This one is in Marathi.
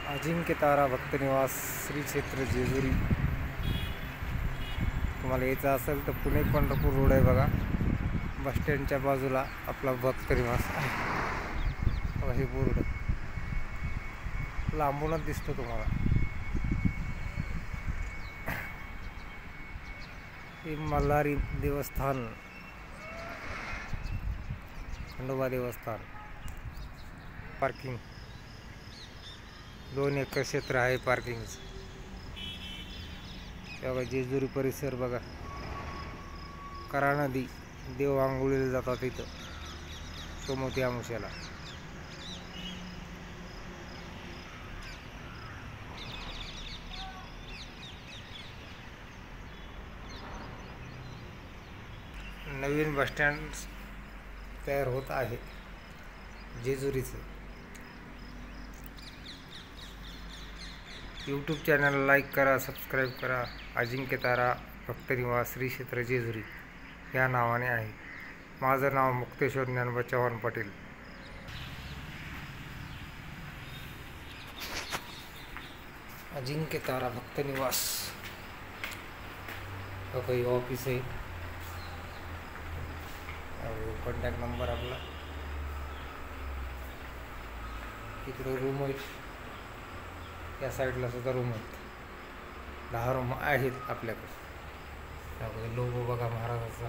अजिंक्य तारा भक्तनिवास श्री क्षेत्र जेजुरी. तुम्हाला यायचं असेल तर पुणे पंढरपूर रोड आहे बघा, बस स्टँडच्या बाजूला आपला भक्तनिवास आहे. बघा हे बोर्ड लांबूनच दिसतो तुम्हाला. हे मल्हारी देवस्थान, खंडोबा देवस्थान. पार्किंग 2 एकर क्षेत्र आहे पार्किंगचं. बघा जेजुरी परिसर बघा, करा नदी, देव आंघोळीला जातात इथं सोमवती अमावस्येला. नवीन बस स्टँड तयार होत आहे जेजुरीचं. यूट्यूब चॅनल लाईक करा, सबस्क्राईब करा. अजिंक्य तारा भक्तनिवास श्री क्षेत्र जेजुरी या नावाने आहे. माझं नाव मुक्तेश्वर ज्ञानोबा चव्हाण पाटील. अजिंक्य तारा भक्तनिवास. काही ऑफिस आहे, कॉन्टॅक्ट नंबर आपला. इकडे रूम आहेत, या साईडला सुद्धा रूम आहेत. 10 रूम आहेत आपल्याकडे. लोगो बघा महाराजाचा.